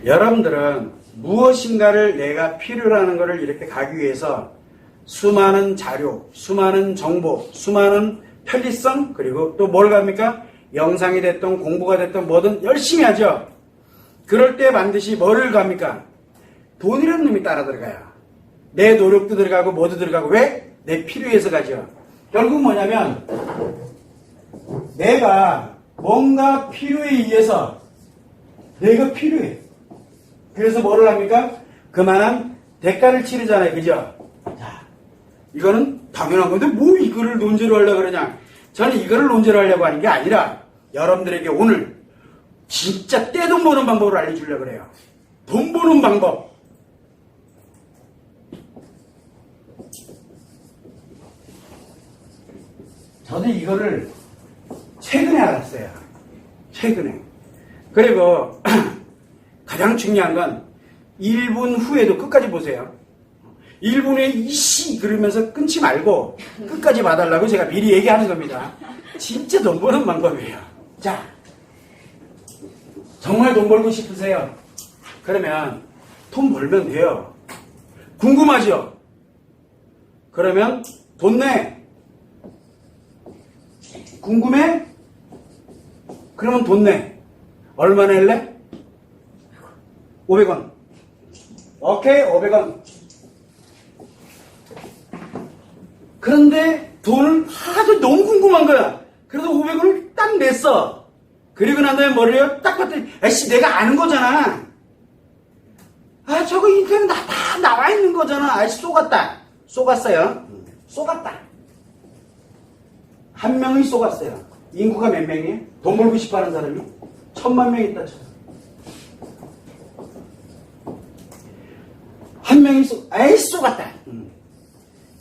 여러분들은 무엇인가를 내가 필요로 하는 것을 이렇게 가기 위해서 수많은 자료, 수많은 정보, 수많은 편리성, 그리고 또 뭘 갑니까? 영상이 됐든 공부가 됐든 뭐든 열심히 하죠. 그럴 때 반드시 뭐를 갑니까? 돈이라는 놈이 따라 들어가요. 내 노력도 들어가고 뭐도 들어가고. 왜? 내 필요해서 가죠. 결국 뭐냐면 내가 뭔가 필요에 의해서 내가 필요해. 그래서 뭐를 합니까? 그만한 대가를 치르잖아요. 그죠? 자, 이거는 당연한 건데 뭐 이거를 논제로 하려고 그러냐. 저는 이거를 논제로 하려고 하는 게 아니라 여러분들에게 오늘 진짜 떼돈 버는 방법을 알려주려고 그래요. 돈 버는 방법. 저도 이거를 최근에 알았어요. 최근에. 그리고 가장 중요한 건 1분 후에도 끝까지 보세요. 1분 후에 이씨 그러면서 끊지 말고 끝까지 봐달라고 제가 미리 얘기하는 겁니다. 진짜 돈 버는 방법이에요. 자, 정말 돈 벌고 싶으세요? 그러면 돈 벌면 돼요. 궁금하죠? 그러면 돈 내. 궁금해? 그러면 돈 내. 얼마 낼래? 500원. 오케이, 500원. 그런데 돈을 하도 너무 궁금한 거야. 그래서 500원을 딱 냈어. 그리고 난 다음에 뭐를 해요? 딱 봤더니, 아이씨, 내가 아는 거잖아. 아, 저거 인터넷 다 나와 있는 거잖아. 아이씨, 쏘갔다. 쏘갔어요. 쏘갔다. 한 명이 쏘갔어요. 인구가 몇 명이에요? 돈 벌고 싶어 하는 사람이? 1000만 명 있다 쳐. 한 명이 쏘갔다.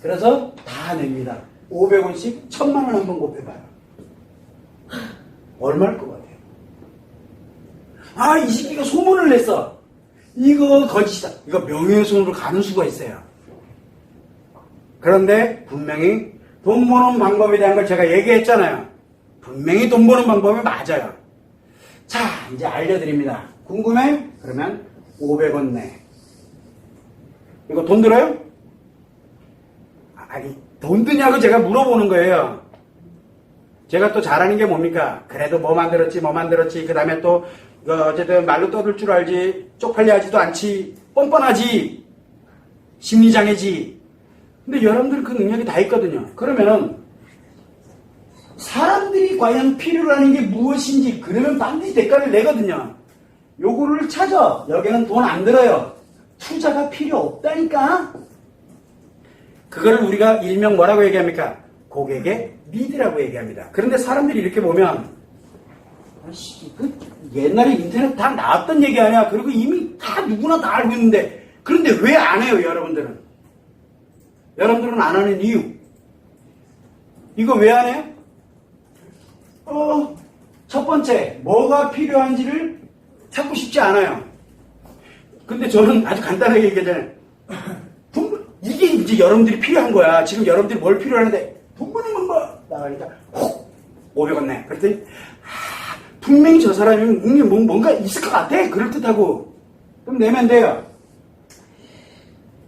그래서 다 냅니다. 500원씩 1000만 원 한번 곱해봐요. 얼마일 것 같아요? 아, 이 새끼가 소문을 냈어. 이거 거짓이다. 이거 명예훼손으로 가는 수가 있어요. 그런데 분명히 돈 버는 방법에 대한 걸 제가 얘기했잖아요. 분명히 돈 버는 방법이 맞아요. 자, 이제 알려드립니다. 궁금해? 그러면 500원 내. 이거 돈 들어요? 아니, 돈 드냐고 제가 물어보는 거예요. 제가 또 잘하는 게 뭡니까? 그래도 뭐 만들었지. 그 다음에 또, 어쨌든 말로 떠들 줄 알지, 쪽팔려 하지도 않지, 뻔뻔하지, 심리장애지. 근데 여러분들은 그 능력이 다 있거든요. 그러면, 사람들이 과연 필요로 하는 게 무엇인지, 그러면 반드시 대가를 내거든요. 요거를 찾아. 여기는 돈 안 들어요. 투자가 필요 없다니까? 그거를 우리가 일명 뭐라고 얘기합니까? 고객의 니드라고 얘기합니다. 그런데 사람들이 이렇게 보면, 아이씨, 그 옛날에 인터넷 다 나왔던 얘기 아니야? 그리고 이미 다 누구나 다 알고 있는데, 그런데 왜 안 해요, 여러분들은? 여러분들은 안 하는 이유. 이거 왜 안 해요? 첫 번째, 뭐가 필요한지를 찾고 싶지 않아요. 근데 저는 아주 간단하게 얘기하잖아요. 이게 이제 여러분들이 필요한 거야. 지금 여러분들이 뭘 필요하는데, 돈 버는 방법 나가니까, 500원 내. 그랬더니, 분명히 저 사람이 뭔가 있을 것 같아. 그럴듯하고. 그럼 내면 돼요.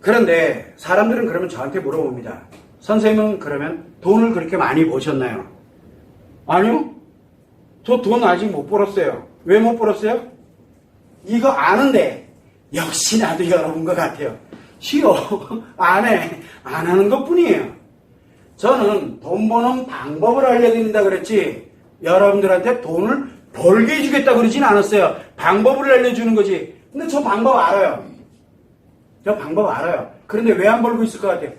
그런데 사람들은 그러면 저한테 물어봅니다. 선생님은 그러면 돈을 그렇게 많이 버셨나요? 아니요. 저 돈 아직 못 벌었어요. 왜 못 벌었어요? 이거 아는데 역시 나도 여러분과 같아요. 싫어. 안 해. 안 하는 것 뿐이에요. 저는 돈 버는 방법을 알려드린다 그랬지 여러분들한테 돈을 벌게 해주겠다 그러진 않았어요. 방법을 알려주는 거지. 근데 저 방법 알아요. 저 방법 알아요. 그런데 왜 안 벌고 있을 것 같아요?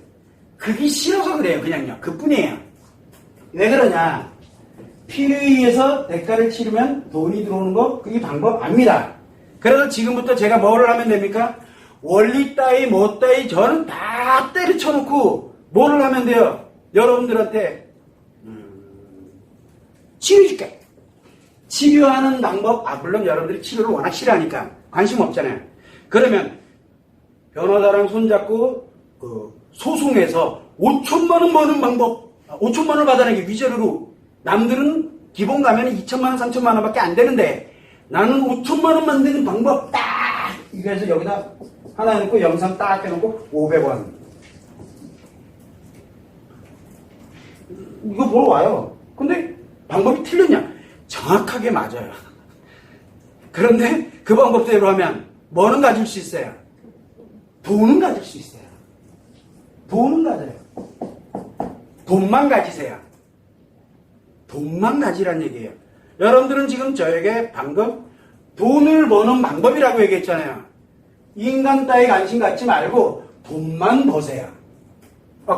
그게 싫어서 그래요. 그냥요. 그뿐이에요. 왜 그러냐? 필요에 의해서 대가를 치르면 돈이 들어오는 거 그게 방법 압니다. 그래서 지금부터 제가 뭐를 하면 됩니까? 원리 따위 뭐 따위 저는 다 때려쳐놓고 뭐를 하면 돼요? 여러분들한테 치료해줄게. 치료하는 방법, 물론 여러분들이 치료를 워낙 싫어하니까 관심 없잖아요. 그러면 변호사랑 손잡고 소송해서 5천만 원 버는 방법, 5천만 원 받아내기 위자료로. 남들은 기본 가면은 2천만 원, 3천만 원밖에 안 되는데 나는 5천만 원 만드는 방법 딱 이래서 여기다 하나 해놓고 영상 딱 해놓고 500원. 이거 보러 와요. 근데 방법이 틀렸냐? 정확하게 맞아요. 그런데 그 방법대로 하면 뭐는 가질 수 있어요? 돈은 가질 수 있어요. 돈은 가져요. 돈만 가지세요. 돈만 가지란 얘기예요. 여러분들은 지금 저에게 방금 돈을 버는 방법이라고 얘기했잖아요. 인간 따위 관심 갖지 말고 돈만 버세요.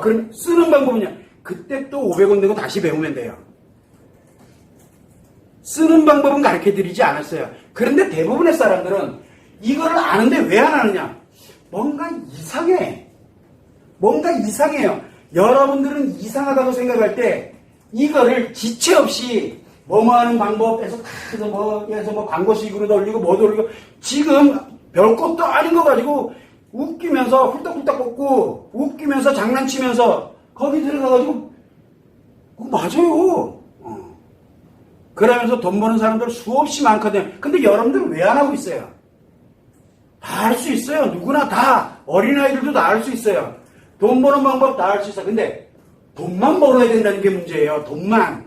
그럼 쓰는 방법은요? 그때 또 500원 내고 다시 배우면 돼요. 쓰는 방법은 가르쳐드리지 않았어요. 그런데 대부분의 사람들은 이거를 아는데 왜 안 하느냐? 뭔가 이상해. 뭔가 이상해요. 여러분들은 이상하다고 생각할 때 이거를 지체 없이 뭐뭐 하는 방법에서 해서 뭐 광고식으로도 올리고 뭐도 올리고 지금 별것도 아닌 거 가지고 웃기면서 훌떡훌떡 걷고 웃기면서 장난치면서 거기 들어가가지고 맞아요. 그러면서 돈 버는 사람들 수없이 많거든요. 근데 여러분들은 왜 안 하고 있어요? 다 할 수 있어요. 누구나 다. 어린아이들도 다 할 수 있어요. 돈 버는 방법 다 할 수 있어요. 근데 돈만 벌어야 된다는 게 문제예요. 돈만.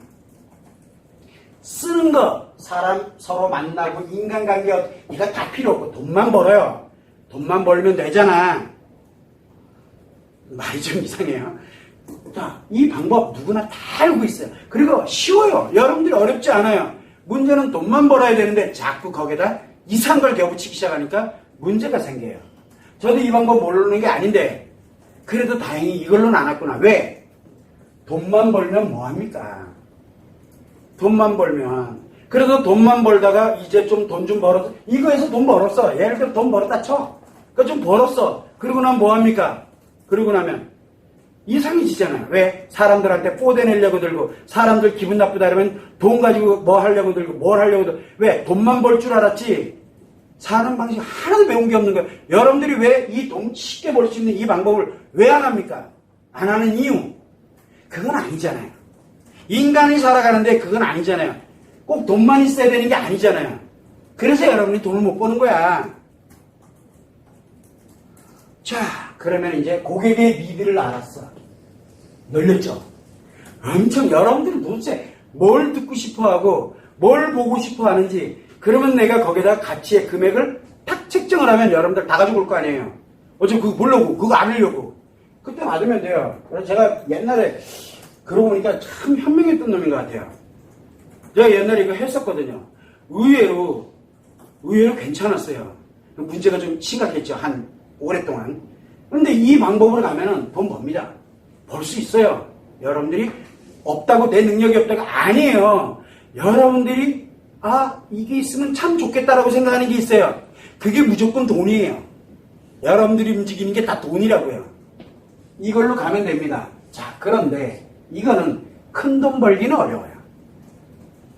쓰는 거, 사람 서로 만나고 인간관계 이거 다 필요 없고 돈만 벌어요. 돈만 벌면 되잖아. 말이 좀 이상해요. 자, 이 방법 누구나 다 알고 있어요. 그리고 쉬워요. 여러분들이 어렵지 않아요. 문제는 돈만 벌어야 되는데 자꾸 거기다 이상한 걸 겨붙이기 시작하니까 문제가 생겨요. 저도 이 방법 모르는 게 아닌데 그래도 다행히 이걸로는 안 왔구나. 왜? 돈만 벌면 뭐합니까? 돈만 벌면. 그래서 돈만 벌다가 이제 좀 돈 좀 벌었어. 이거에서 돈 벌었어. 예를 들어 돈 벌었다 쳐. 그러니까 좀 벌었어. 그러고 나면 뭐합니까? 그러고 나면 이상해지잖아요. 왜? 사람들한테 뽀대내려고 들고 사람들 기분 나쁘다 그러면 돈 가지고 뭐 하려고 들고 뭘 하려고 들고 왜? 돈만 벌 줄 알았지 사는 방식 하나도 배운 게 없는 거예요. 여러분들이 왜 이 돈 쉽게 벌 수 있는 이 방법을 왜 안 합니까? 안 하는 이유 그건 아니잖아요. 인간이 살아가는데 그건 아니잖아요. 꼭 돈만 있어야 되는 게 아니잖아요. 그래서 여러분이 돈을 못 버는 거야. 자, 그러면 이제 고객의 니드를 알았어. 늘렸죠? 엄청 여러분들은 도대체 뭘 듣고 싶어 하고 뭘 보고 싶어 하는지 그러면 내가 거기다 가치의 금액을 탁 책정을 하면 여러분들 다 가지고 올 거 아니에요. 어차피 그거 보려고 그거 알으려고 그때 받으면 돼요. 그래서 제가 옛날에 그러고 보니까 참 현명했던 놈인 것 같아요. 제가 옛날에 이거 했었거든요. 의외로 괜찮았어요. 문제가 좀 심각했죠. 한 오랫동안. 근데 이 방법으로 가면은 돈 법니다. 벌 수 있어요. 여러분들이 없다고 내 능력이 없다가 아니에요. 여러분들이 이게 있으면 참 좋겠다라고 생각하는 게 있어요. 그게 무조건 돈이에요. 여러분들이 움직이는 게 다 돈이라고요. 이걸로 가면 됩니다. 자, 그런데 이거는 큰 돈 벌기는 어려워요.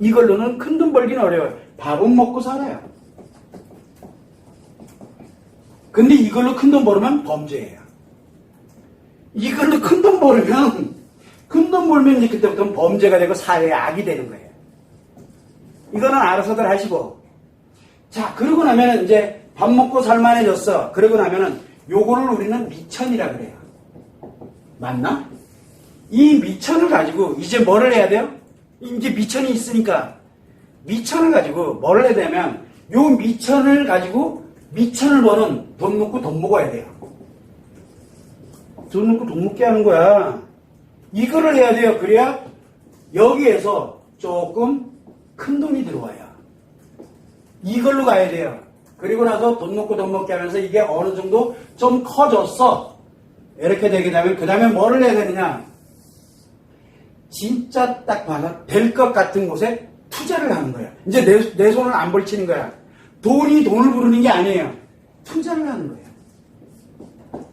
이걸로는 큰 돈 벌기는 어려워요. 밥은 먹고 살아요. 근데 이걸로 큰 돈 벌으면 범죄예요. 이걸로 큰 돈 벌면 이제 그때부터는 범죄가 되고 사회의 악이 되는 거예요. 이거는 알아서들 하시고. 자, 그러고 나면은 이제 밥 먹고 살만해졌어. 그러고 나면은 요거를 우리는 미천이라 그래요. 맞나? 이 미천을 가지고 이제 뭐를 해야 돼요? 이제 미천이 있으니까 미천을 가지고 뭘 해야 되면 요 미천을 가지고 미천을 버는 돈 놓고 돈 먹어야 돼요. 돈 놓고 돈 먹게 하는 거야. 이거를 해야 돼요. 그래야 여기에서 조금 큰 돈이 들어와요. 이걸로 가야 돼요. 그리고 나서 돈 놓고 돈 먹게 하면서 이게 어느 정도 좀 커졌어. 이렇게 되게 되면 그 다음에 뭐를 해야 되느냐. 진짜 딱 봐서 될 것 같은 곳에 투자를 하는 거야. 이제 내 손을 안 벌치는 거야. 돈이 돈을 부르는 게 아니에요. 투자를 하는 거예요.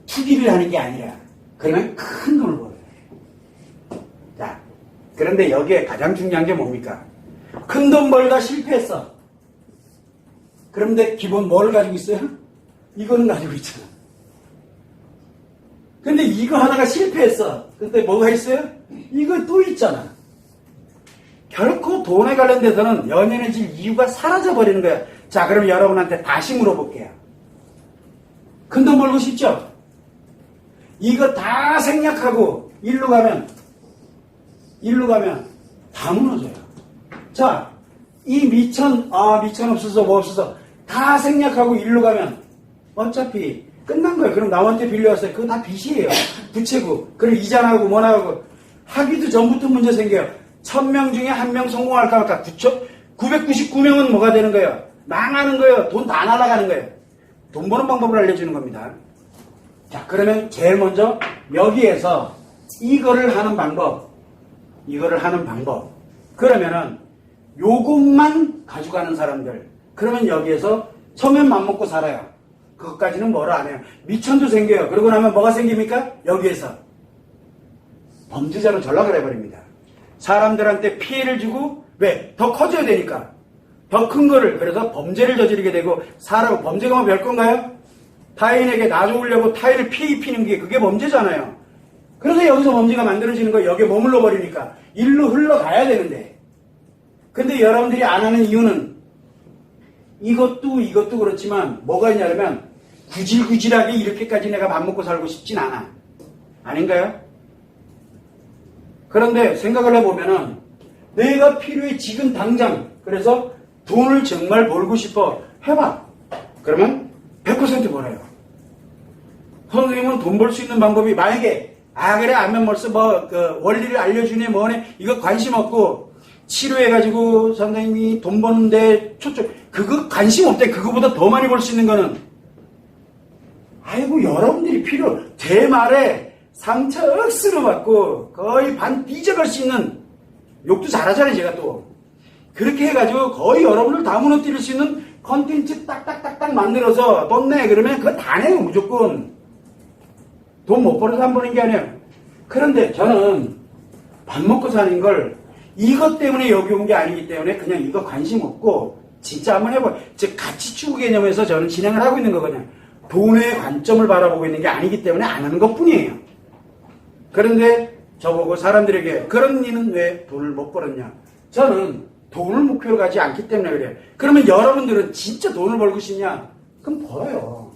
투기를 하는 게 아니라. 그러면 큰 돈을 벌어요. 자, 그런데 여기에 가장 중요한 게 뭡니까? 큰 돈 벌다 실패했어. 그런데 기본 뭘 가지고 있어요? 이거는 가지고 있잖아. 근데 이거 하다가 실패했어. 그때 뭐가 있어요? 이거 또 있잖아. 결코 돈에 관련돼서는 연연해질 이유가 사라져버리는 거야. 자, 그럼 여러분한테 다시 물어볼게요. 큰 돈 벌고 싶죠? 이거 다 생략하고 일로 가면 다 무너져요. 자, 이 미천 없어서 뭐 없어서 다 생략하고 일로 가면 어차피 끝난 거예요. 그럼 남한테 빌려왔어요. 그거 다 빚이에요. 부채고. 그럼 이자 나고 뭐 나고 하기도 전부터 문제 생겨요. 1000명 중에 1명 성공할까 말까. 999명은 뭐가 되는 거예요? 망하는 거예요. 돈 다 날아가는 거예요. 돈 버는 방법을 알려주는 겁니다. 자, 그러면 제일 먼저 여기에서 이거를 하는 방법. 그러면은 요것만 가져가는 사람들. 그러면 여기에서 처음엔 맘먹고 살아요. 그것까지는 뭐라 안 해요. 미천도 생겨요. 그러고 나면 뭐가 생깁니까? 여기에서 범죄자로 전락을 해버립니다. 사람들한테 피해를 주고 왜? 더 커져야 되니까. 더 큰 거를 그래서 범죄를 저지르게 되고 사람 범죄가 뭐 별 건가요? 타인에게 나 좋으려고 타인을 피해 입히는 게 그게 범죄잖아요. 그래서 여기서 범죄가 만들어지는 거예요. 여기에 머물러 버리니까. 일로 흘러가야 되는데. 근데 여러분들이 안 하는 이유는 이것도 그렇지만 뭐가 있냐면 구질구질하게 이렇게까지 내가 맘먹고 살고 싶진 않아. 아닌가요? 그런데 생각을 해보면은 내가 필요해 지금 당장. 그래서 돈을 정말 벌고 싶어. 해봐. 그러면 100% 벌어요. 선생님은 돈 벌 수 있는 방법이 만약에 그래 안면 벌써 원리를 알려주네 뭐네 이거 관심 없고 치료해가지고 선생님이 돈 버는데 그거 관심 없대. 그거보다 더 많이 벌 수 있는 거는 아이고 여러분들이 제 말에 상처 억수로 받고 거의 반 삐져갈 수 있는 욕도 잘하잖아요. 제가 또 그렇게 해가지고 거의 여러분을 다 무너뜨릴 수 있는 컨텐츠 딱딱딱딱 만들어서 돈 내 그러면 그거 다 내요. 무조건 돈 못 벌어서 안 버는 게 아니에요. 그런데 저는 밥 먹고 사는 걸 이것 때문에 여기 온 게 아니기 때문에 그냥 이거 관심 없고 진짜 한번 해봐요. 즉 가치 추구 개념에서 저는 진행을 하고 있는 거거든요. 돈의 관점을 바라보고 있는 게 아니기 때문에 안 하는 것 뿐이에요. 그런데 저보고 사람들에게 그런 니는 왜 돈을 못 벌었냐? 저는 돈을 목표로 가지 않기 때문에 그래요. 그러면 여러분들은 진짜 돈을 벌고 싶냐? 그럼 벌어요.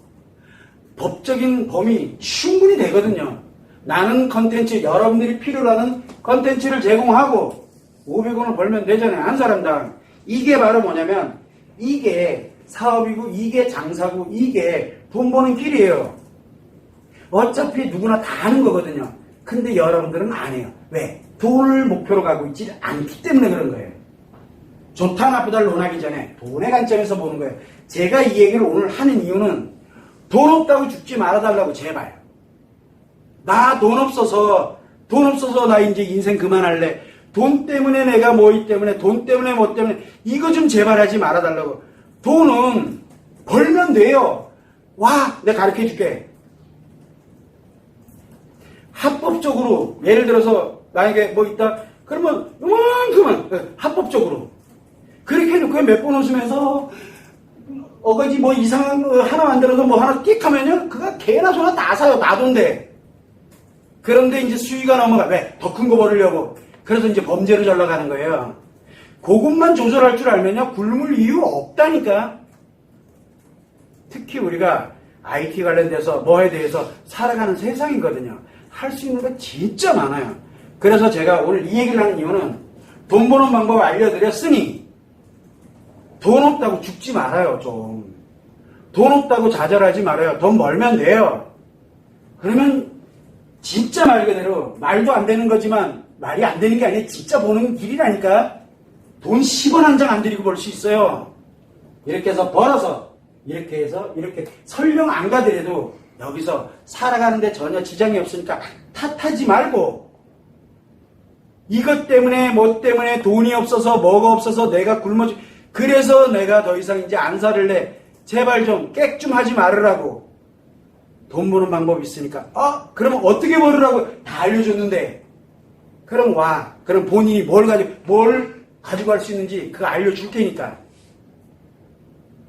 법적인 범위 충분히 되거든요. 나는 컨텐츠, 여러분들이 필요로 하는 컨텐츠를 제공하고 500원을 벌면 되잖아요. 한 사람당. 이게 바로 뭐냐면 이게 사업이고 이게 장사고 이게 돈 버는 길이에요. 어차피 누구나 다 하는 거거든요. 근데 여러분들은 안 해요. 왜? 돈을 목표로 가고 있지 않기 때문에 그런 거예요. 좋다 나쁘다를 논하기 전에 돈의 관점에서 보는 거예요. 제가 이 얘기를 오늘 하는 이유는 돈 없다고 죽지 말아달라고 제발. 나 돈 없어서 나 이제 인생 그만할래. 돈 때문에 내가 뭐이 때문에 돈 때문에 뭐 때문에 이거 좀 제발 하지 말아달라고. 돈은 벌면 돼요. 와 내가 가르쳐 줄게. 합법적으로 예를 들어서 만약에 뭐 있다 그러면 이만큼은 합법적으로 그렇게 해놓고 몇 번 웃으면서 어거지 뭐 이상한 거 하나 만들어서 뭐 하나 띡 하면요 그거 개나 소나 다 사요. 나 돈데. 그런데 이제 수위가 넘어가. 왜? 더 큰 거 벌으려고. 그래서 이제 범죄로 전락하는 거예요. 그것만 조절할 줄 알면요 굶을 이유 없다니까. 특히 우리가 IT 관련돼서 뭐에 대해서 살아가는 세상이거든요. 할 수 있는 거 진짜 많아요. 그래서 제가 오늘 이 얘기를 하는 이유는 돈 버는 방법 알려드렸으니 돈 없다고 죽지 말아요. 좀 돈 없다고 좌절하지 말아요. 돈 벌면 돼요. 그러면 진짜 말 그대로 말도 안 되는 거지만 말이 안 되는 게 아니라 진짜 버는 길이라니까. 돈 10원 한 장 안 들이고 벌 수 있어요. 이렇게 해서 벌어서 이렇게 해서 이렇게 설령 안 가더라도 여기서 살아가는데 전혀 지장이 없으니까 탓하지 말고 이것 때문에 뭐 때문에 돈이 없어서 뭐가 없어서 내가 굶어지 그래서 내가 더 이상 이제 안 살을래. 제발 좀 객 좀 하지 말으라고. 돈 버는 방법이 있으니까 그러면 어떻게 벌으라고 다 알려줬는데 그럼 와. 그럼 본인이 뭘 가지고 갈 수 있는지 그거 알려줄 테니까.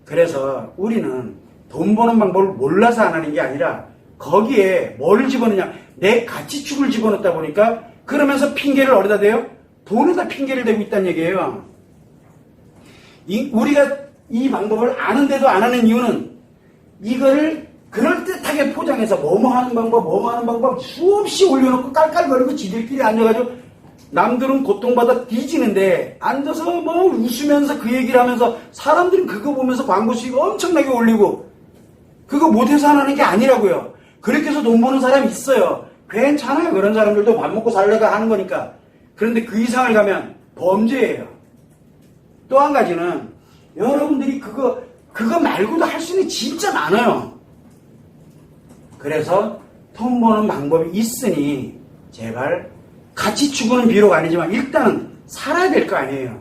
그래서 우리는 돈 버는 방법을 몰라서 안 하는 게 아니라 거기에 뭐를 집어넣냐. 내 가치축을 집어넣다 보니까 그러면서 핑계를 어디다 대요? 돈에다 핑계를 대고 있다는 얘기예요. 우리가 이 방법을 아는데도 안 하는 이유는 이거를 그럴듯하게 포장해서 뭐뭐 하는 방법 수없이 올려놓고 깔깔거리고 지들끼리 앉아가지고 남들은 고통받아 뒤지는데 앉아서 뭐 웃으면서 그 얘기를 하면서 사람들은 그거 보면서 광고 수익 엄청나게 올리고 그거 못해서 하는 게 아니라고요. 그렇게 해서 돈 버는 사람이 있어요. 괜찮아요. 그런 사람들도 밥 먹고 살려가 하는 거니까. 그런데 그 이상을 가면 범죄예요. 또 한 가지는 여러분들이 그거 말고도 할 수 있는 게 진짜 많아요. 그래서 돈 버는 방법이 있으니 제발 같이 죽으는 비록 아니지만 일단은 살아야 될 거 아니에요.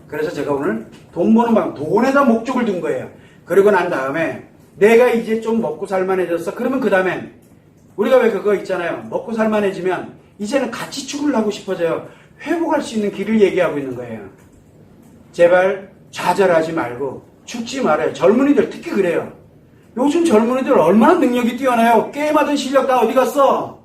그래서 제가 오늘 돈 버는 방법, 돈에다 목적을 둔 거예요. 그러고 난 다음에 내가 이제 좀 먹고 살만해졌어. 그러면 그 다음엔 우리가 왜 그거 있잖아요. 먹고 살만해지면 이제는 같이 죽으려고 싶어져요. 회복할 수 있는 길을 얘기하고 있는 거예요. 제발 좌절하지 말고 죽지 말아요. 젊은이들 특히 그래요. 요즘 젊은이들 얼마나 능력이 뛰어나요. 게임하던 실력 다 어디 갔어?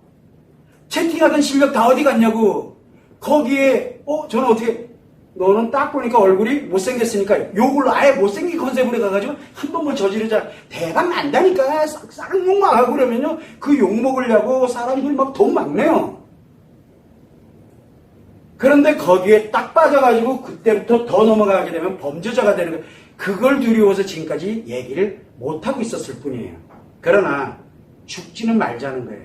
채팅하던 실력 다 어디 갔냐고. 거기에 저는 어떻게 너는 딱 보니까 얼굴이 못생겼으니까 요걸로 아예 못생긴 컨셉으로 가가지고 한 번 뭘 저지르자 대박 난다니까. 쌍욕만 하고 그러면요 그 욕 먹으려고 사람들 막 돈 막 내요. 그런데 거기에 딱 빠져가지고 그때부터 더 넘어가게 되면 범죄자가 되는 거예요. 그걸 두려워서 지금까지 얘기를 못하고 있었을 뿐이에요. 그러나 죽지는 말자는 거예요.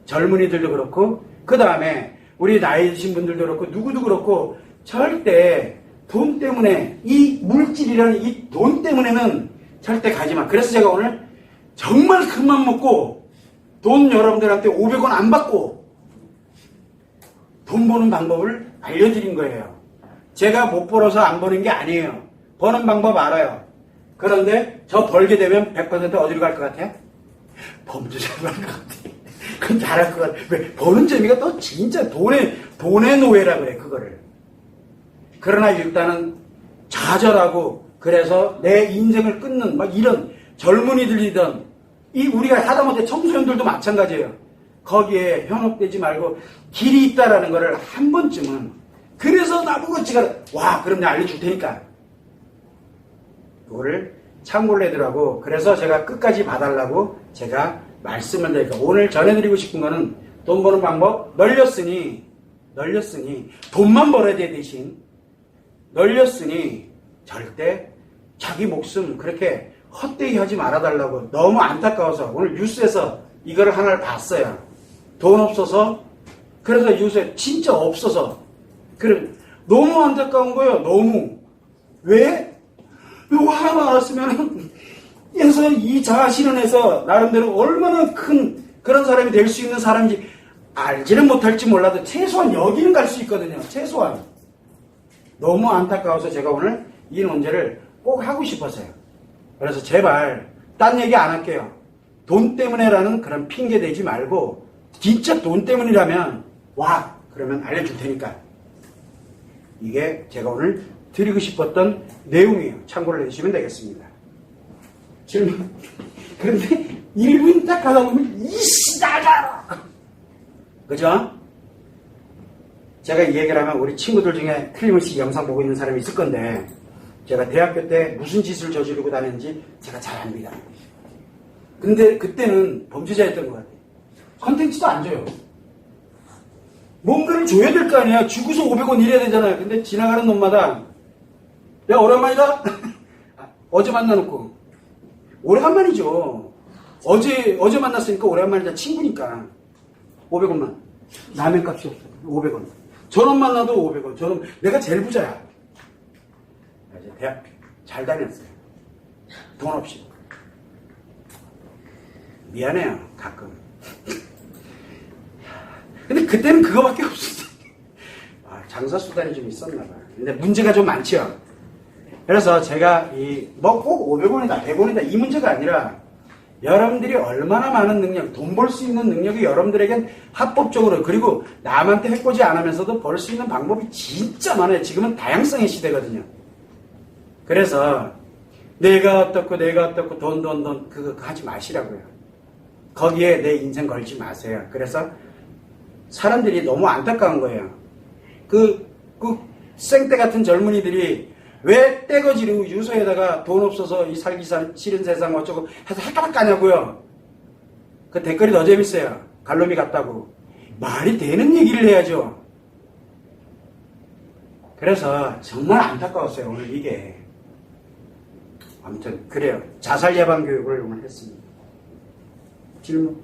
젊은이들도 그렇고 그 다음에 우리 나이 드신 분들도 그렇고 누구도 그렇고 절대 돈 때문에 이 물질이라는 이 돈 때문에는 절대 가지마. 그래서 제가 오늘 정말 큰맘 먹고 돈 여러분들한테 500원 안 받고 돈 버는 방법을 알려드린 거예요. 제가 못 벌어서 안 버는 게 아니에요. 버는 방법 알아요. 그런데 저 벌게 되면 100% 어디로 갈 것 같아요? 범죄자로 갈 것 같아요. 그건 잘할 것 같아요. 왜? 버는 재미가 또 진짜 돈의 노예라 그래, 그거를. 그러나 일단은 좌절하고 그래서 내 인생을 끊는 막 이런 젊은이들이든 우리가 하다못해 청소년들도 마찬가지예요. 거기에 현혹되지 말고 길이 있다라는 거를 한 번쯤은 그래서 나보고 제가 그럼 내가 알려줄 테니까 그거를 참고를 해두라고. 그래서 제가 끝까지 봐달라고 제가 말씀을 드리니까 오늘 전해드리고 싶은 거는 돈 버는 방법 널렸으니 돈만 벌어야 돼. 대신 널렸으니 절대 자기 목숨 그렇게 헛되이 하지 말아달라고. 너무 안타까워서 오늘 뉴스에서 이거를 하나를 봤어요. 돈 없어서 그래서 요새 진짜 없어서 그래 너무 안타까운 거예요. 너무. 왜? 요거 하나만 알았으면 해서 이 자아실현에서 나름대로 얼마나 큰 그런 사람이 될 수 있는 사람인지 알지는 못할지 몰라도 최소한 여기는 갈 수 있거든요. 최소한. 너무 안타까워서 제가 오늘 이 논제를 꼭 하고 싶었어요. 그래서 제발 딴 얘기 안 할게요. 돈 때문에라는 그런 핑계 대지 말고 진짜 돈 때문이라면 그러면 알려줄 테니까. 이게 제가 오늘 드리고 싶었던 내용이에요. 참고를 해주시면 되겠습니다. 질문. 그런데 1분 딱 하다 보면 이씨 나가. 그죠? 제가 이 얘기를 하면 우리 친구들 중에 틀림없이 영상 보고 있는 사람이 있을 건데 제가 대학교 때 무슨 짓을 저지르고 다녔는지 제가 잘 압니다. 근데 그때는 범죄자였던 것 같아요. 컨텐츠도 안 줘요. 뭔가를 줘야 될 거 아니야. 주고서 500원 이래야 되잖아요. 근데 지나가는 놈마다 야 오랜만이다. 어제 만나놓고 오래간만이죠. 어제 만났으니까 오랜만이다. 친구니까 500원만. 라면 값이 없어. 500원. 저놈 만나도 500원. 저놈 내가 제일 부자야. 이제 대학 잘 다녔어요. 돈 없이. 미안해요. 가끔. 근데 그때는 그거밖에 없었어요. 장사 수단이 좀 있었나 봐요. 근데 문제가 좀 많죠. 그래서 제가 꼭 500원이다, 100원이다 이 문제가 아니라 여러분들이 얼마나 많은 능력, 돈 벌 수 있는 능력이 여러분들에겐 합법적으로 그리고 남한테 해코지 안 하면서도 벌 수 있는 방법이 진짜 많아요. 지금은 다양성의 시대거든요. 그래서 내가 어떻고 돈 그거 하지 마시라고요. 거기에 내 인생 걸지 마세요. 그래서 사람들이 너무 안타까운 거예요. 그 생떼 같은 젊은이들이 왜 떼거지로 유서에다가 돈 없어서 이 살기 싫은 세상 어쩌고 해서 헷갈락 까냐고요. 그 댓글이 더 재밌어요. 갈놈이 같다고. 말이 되는 얘기를 해야죠. 그래서 정말 안타까웠어요. 오늘 이게. 아무튼 그래요. 자살 예방 교육을 오늘 했습니다. 질문?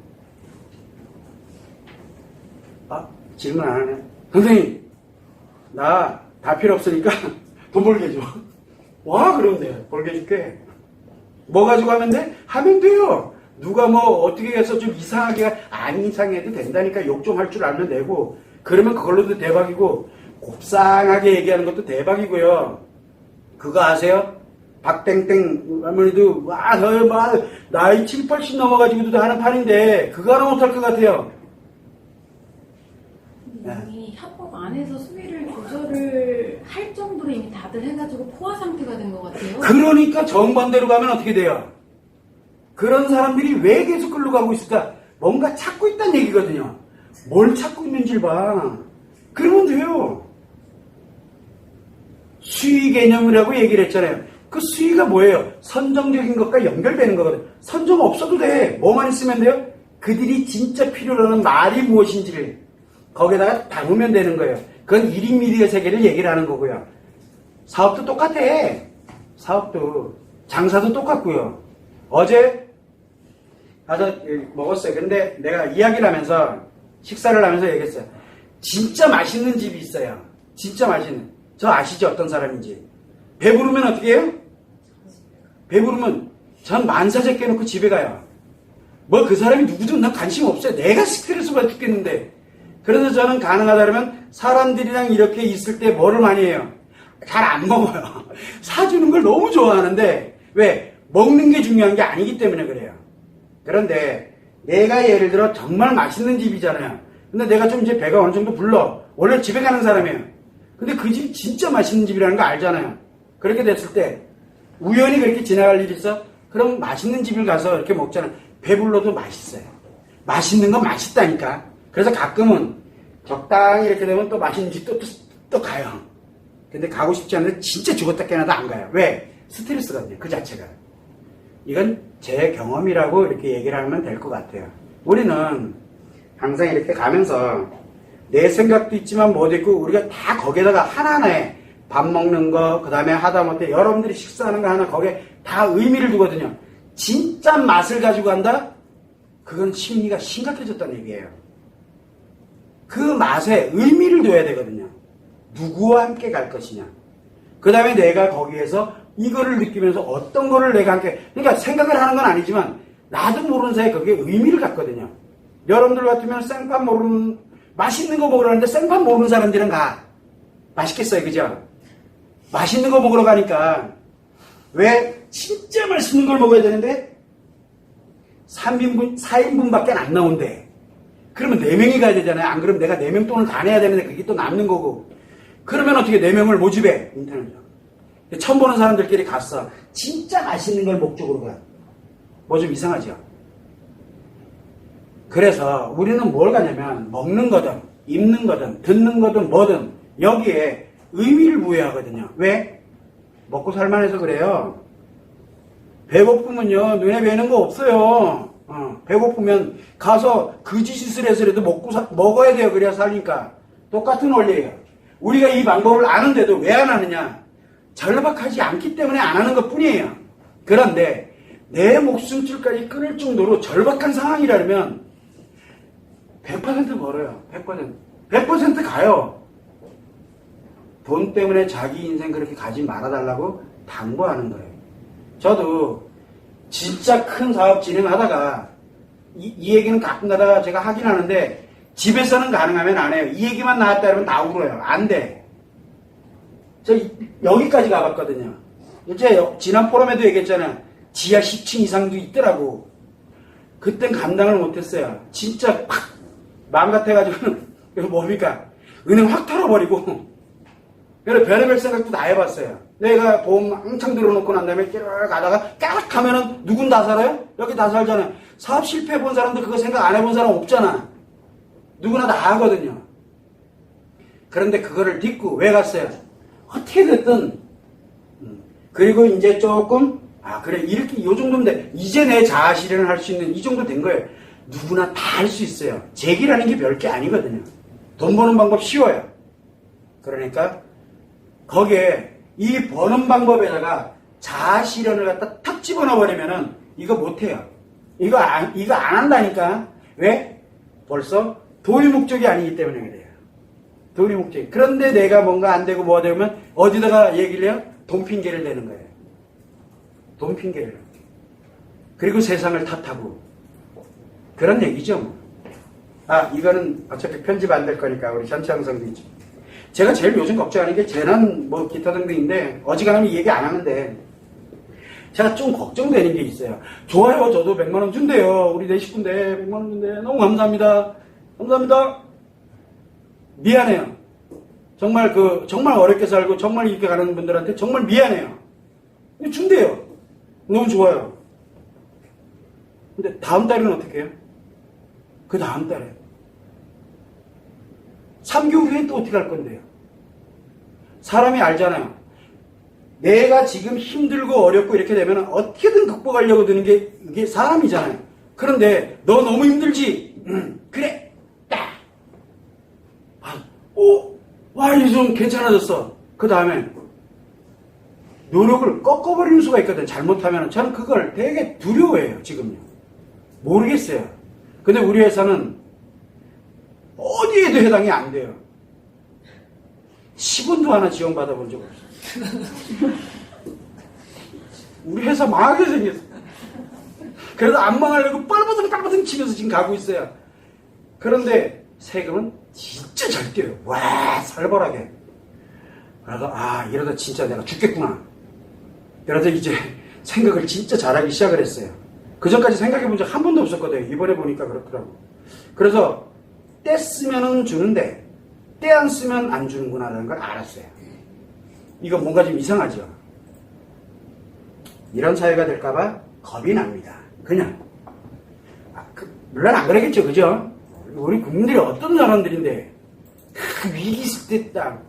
질문 안 하네. 선생님, 나 다 필요 없으니까 돈 벌게 해줘. 와, 그런데 벌게 해줄게. 뭐 가지고 하면 돼? 하면 돼요. 누가 뭐 어떻게 해서 좀 이상하게 안 이상해도 된다니까 욕 좀 할 줄 알면 되고, 그러면 그걸로도 대박이고, 곱상하게 얘기하는 것도 대박이고요. 그거 아세요? 박땡땡 할머니도 나이 7, 80 넘어가지고도 하는 판인데 그거 하나 못할 것 같아요. 이미 합법 안에서 수위를 조절을 할 정도로 이미 다들 해가지고 포화 상태가 된 것 같아요. 그러니까 정반대로 가면 어떻게 돼요? 그런 사람들이 왜 계속 끌고 가고 있을까? 뭔가 찾고 있다는 얘기거든요. 뭘 찾고 있는지 봐. 그러면 돼요. 수위 개념이라고 얘기를 했잖아요. 그 수위가 뭐예요? 선정적인 것과 연결되는 거거든요. 선정 없어도 돼. 뭐만 있으면 돼요? 그들이 진짜 필요로 하는 말이 무엇인지를 거기다가 담으면 되는 거예요. 그건 1인 미디어 세계를 얘기를 하는 거고요. 사업도 똑같아. 사업도. 장사도 똑같고요. 어제 가서 먹었어요. 근데 내가 이야기를 하면서 식사를 하면서 얘기했어요. 진짜 맛있는 집이 있어요. 진짜 맛있는. 저 아시죠? 어떤 사람인지. 배부르면 어떻게 해요? 배부르면 전 만사제 깨놓고 집에 가요. 뭐 그 사람이 누구든 난 관심 없어요. 내가 스트레스 받아 죽겠는데. 그래서 저는 가능하다 그러면 사람들이랑 이렇게 있을 때 뭐를 많이 해요? 잘 안 먹어요. 사주는 걸 너무 좋아하는데 왜? 먹는 게 중요한 게 아니기 때문에 그래요. 그런데 내가 예를 들어 정말 맛있는 집이잖아요. 근데 내가 좀 이제 배가 어느 정도 불러. 원래 집에 가는 사람이에요. 근데 그 집이 진짜 맛있는 집이라는 거 알잖아요. 그렇게 됐을 때 우연히 그렇게 지나갈 일이 있어? 그럼 맛있는 집을 가서 이렇게 먹잖아요. 배불러도 맛있어요. 맛있는 건 맛있다니까. 그래서 가끔은 적당히 이렇게 되면 또 맛있는 집 또 가요. 근데 가고 싶지 않은데 진짜 죽었다 깨나도 안 가요. 왜? 스트레스거든요. 그 자체가. 이건 제 경험이라고 이렇게 얘기를 하면 될 것 같아요. 우리는 항상 이렇게 가면서 내 생각도 있지만 뭐도 있고 우리가 다 거기에다가 하나하나에 밥 먹는 거, 그 다음에 하다못해 여러분들이 식사하는 거 하나 거기에 다 의미를 두거든요. 진짜 맛을 가지고 간다? 그건 심리가 심각해졌다는 얘기예요. 그 맛에 의미를 둬야 되거든요. 누구와 함께 갈 것이냐. 그 다음에 내가 거기에서 이거를 느끼면서 어떤 거를 내가 함께, 그러니까 생각을 하는 건 아니지만 나도 모르는 사이에 거기에 의미를 갖거든요. 여러분들 같으면 생밥 모르는, 맛있는 거 먹으러 가는데 생밥 모르는 사람들은 가. 맛있겠어요, 그죠? 맛있는 거 먹으러 가니까 왜 진짜 맛있는 걸 먹어야 되는데 3인분, 4인분밖에 안 나온대. 그러면 4명이 가야 되잖아요. 안 그러면 내가 4명 돈을 다 내야 되는데 그게 또 남는 거고. 그러면 어떻게 4명을 모집해? 인터넷으로. 처음 보는 사람들끼리 갔어. 진짜 맛있는 걸 목적으로 가. 뭐 좀 이상하죠? 그래서 우리는 뭘 가냐면 먹는 거든 입는 거든 듣는 거든 뭐든 여기에 의미를 부여하거든요. 왜? 먹고 살만해서 그래요. 배고프면요 눈에 뵈는 거 없어요. 배고프면 가서 그짓을 해서라도 먹어야 돼요. 그래야 살니까. 똑같은 원리예요. 우리가 이 방법을 아는데도 왜 안 하느냐? 절박하지 않기 때문에 안 하는 것 뿐이에요. 그런데 내 목숨줄까지 끊을 정도로 절박한 상황이라면 100% 벌어요. 100%. 100% 가요. 돈 때문에 자기 인생 그렇게 가지 말아달라고 당부하는 거예요. 저도 진짜 큰 사업 진행하다가 이 얘기는 가끔 가다가 제가 하긴 하는데 집에서는 가능하면 안 해요. 이 얘기만 나왔다 그러면 다 울어요. 안 돼. 저 여기까지 가봤거든요. 이제 지난 포럼에도 얘기했잖아요. 지하 10층 이상도 있더라고. 그땐 감당을 못했어요. 진짜 팍 마음 같아가지고는 뭡니까? 은행 확 털어버리고 그래서 별의별 생각도 다 해봤어요. 내가 보험 한창 들어놓고 난 다음에 끼르르 가다가 까락 하면은 누군 다 살아요? 여기 다 살잖아요. 사업 실패 본 사람들 그거 생각 안 해본 사람 없잖아. 누구나 다 하거든요. 그런데 그거를 딛고 왜 갔어요? 어떻게 됐든 그리고 이제 조금 그래 이렇게 요 정도면 돼. 이제 내 자아 실현을 할 수 있는 이 정도 된 거예요. 누구나 다 할 수 있어요. 재기라는 게 별게 아니거든요. 돈 버는 방법 쉬워요. 그러니까 거기에 이 버는 방법에다가 자아 실현을 갖다 탁 집어넣어 버리면은 이거 못해요. 이거 안 한다니까. 왜? 벌써 돈이 목적이 아니기 때문에 그래요. 돈이 목적이. 그런데 내가 뭔가 안 되고 뭐가 되면 어디다가 얘기를 해요? 돈 핑계를 대는 거예요. 돈 핑계를. 그리고 세상을 탓하고. 그런 얘기죠. 뭐. 이거는 어차피 편집 안 될 거니까 우리 전체 영상도 있죠. 제가 제일 요즘 걱정하는 게 재난 뭐 기타 등등인데 어지간하면 얘기 안 하는데 제가 좀 걱정되는 게 있어요. 좋아요. 저도 100만 원 준대요. 우리 내 식구인데 100만 원 준대. 너무 감사합니다. 감사합니다. 미안해요. 정말 정말 어렵게 살고 정말 이렇게 가는 분들한테 정말 미안해요. 준대요. 너무 좋아요. 근데 다음 달에는 어떻게 해요? 그 다음 달에 3개월 후에 또 어떻게 할 건데요? 사람이 알잖아요. 내가 지금 힘들고 어렵고 이렇게 되면 어떻게든 극복하려고 드는 게 이게 사람이잖아요. 그런데 너 너무 힘들지? 그래. 딱. 이제 좀 괜찮아졌어. 그 다음에 노력을 꺾어버리는 수가 있거든. 잘못하면 저는 그걸 되게 두려워해요. 지금요. 모르겠어요. 근데 우리 회사는 어디에도 해당이 안 돼요. 10원도 하나 지원받아본 적 없어요. 우리 회사 망하게 생겼어. 그래서 안 망하려고 뻘버둥 치면서 지금 가고 있어요. 그런데 세금은 진짜 잘 뛰어요. 와, 살벌하게. 그래서 이러다 진짜 내가 죽겠구나. 그래서 이제 생각을 진짜 잘하기 시작을 했어요. 그 전까지 생각해본 적 한 번도 없었거든요. 이번에 보니까 그렇더라고. 그래서 때 쓰면은 주는데 때 안 쓰면 안 주는구나라는 걸 알았어요. 이거 뭔가 좀 이상하죠. 이런 사회가 될까봐 겁이 납니다. 그냥 물론 안 그러겠죠, 그죠? 우리 국민들이 어떤 사람들인데 위기 있을 때 딱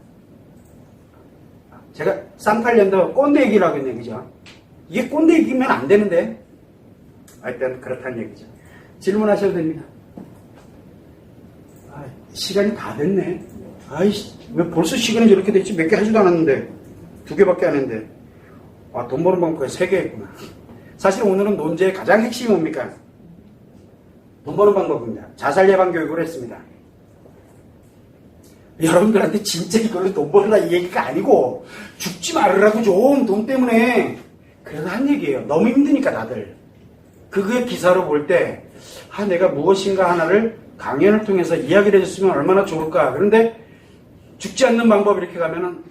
제가 쌍팔년도 꼰대 얘기를 하고 있네, 그죠? 이게 꼰대 얘기면 안 되는데 하여튼 그렇다는 얘기죠. 질문하셔도 됩니다. 시간이 다 됐네. 왜 벌써 시간이 저렇게 됐지? 몇 개 하지도 않았는데 2개밖에 안 했는데 돈 버는 방법이 3개 했구나. 사실 오늘은 논제의 가장 핵심이 뭡니까? 돈 버는 방법입니다. 자살 예방 교육을 했습니다. 여러분들한테 진짜 이걸로 돈 벌라 이 얘기가 아니고 죽지 말으라고 좀 돈 때문에 그래서 한 얘기예요. 너무 힘드니까 다들. 그게 기사로 볼 때 내가 무엇인가 하나를 강연을 통해서 이야기를 해줬으면 얼마나 좋을까. 그런데 죽지 않는 방법 이렇게 가면은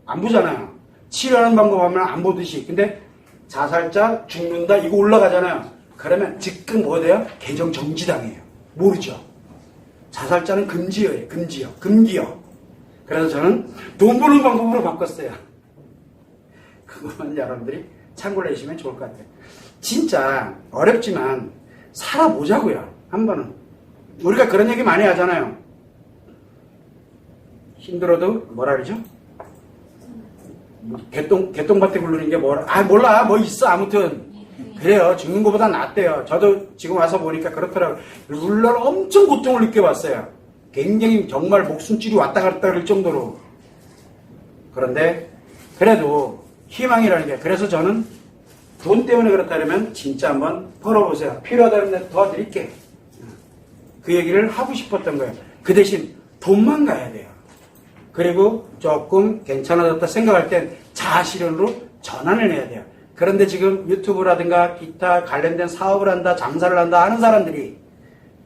안 보잖아요. 치료하는 방법 하면 안 보듯이. 근데 자살자 죽는다 이거 올라가잖아요. 그러면 즉각 뭐 돼요? 개정 정지당해요. 모르죠. 자살자는 금지어예요. 금기어. 그래서 저는 돈 버는 방법으로 바꿨어요. 그거만 여러분들이 참고를 해주시면 좋을 것 같아요. 진짜 어렵지만 살아보자고요. 한 번은. 우리가 그런 얘기 많이 하잖아요. 힘들어도 뭐라 그러죠? 개똥밭에 굴르는 게 뭐라. 몰라. 뭐 있어. 아무튼. 그래요. 죽는 것보다 낫대요. 저도 지금 와서 보니까 그렇더라고요. 룰러를 엄청 고통을 느껴봤어요. 굉장히 정말 목숨줄이 왔다 갔다 할 정도로. 그런데 그래도 희망이라는 게, 그래서 저는 돈 때문에 그렇다면 진짜 한번 벌어보세요. 필요하다면 도와드릴게. 그 얘기를 하고 싶었던 거예요. 그 대신 돈만 가야 돼요. 그리고 조금 괜찮아졌다 생각할 땐 자아실현으로 전환을 해야 돼요. 그런데 지금 유튜브라든가 기타 관련된 사업을 한다, 장사를 한다 하는 사람들이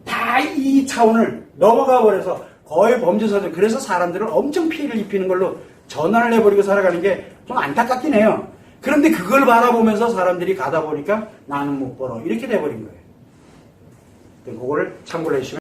다 이 차원을 넘어가 버려서 거의 범죄자들, 그래서 사람들을 엄청 피해를 입히는 걸로 전환을 해버리고 살아가는 게 좀 안타깝긴 해요. 그런데 그걸 바라보면서 사람들이 가다 보니까 나는 못 벌어. 이렇게 돼버린 거예요. 그거를 참고를 해주시면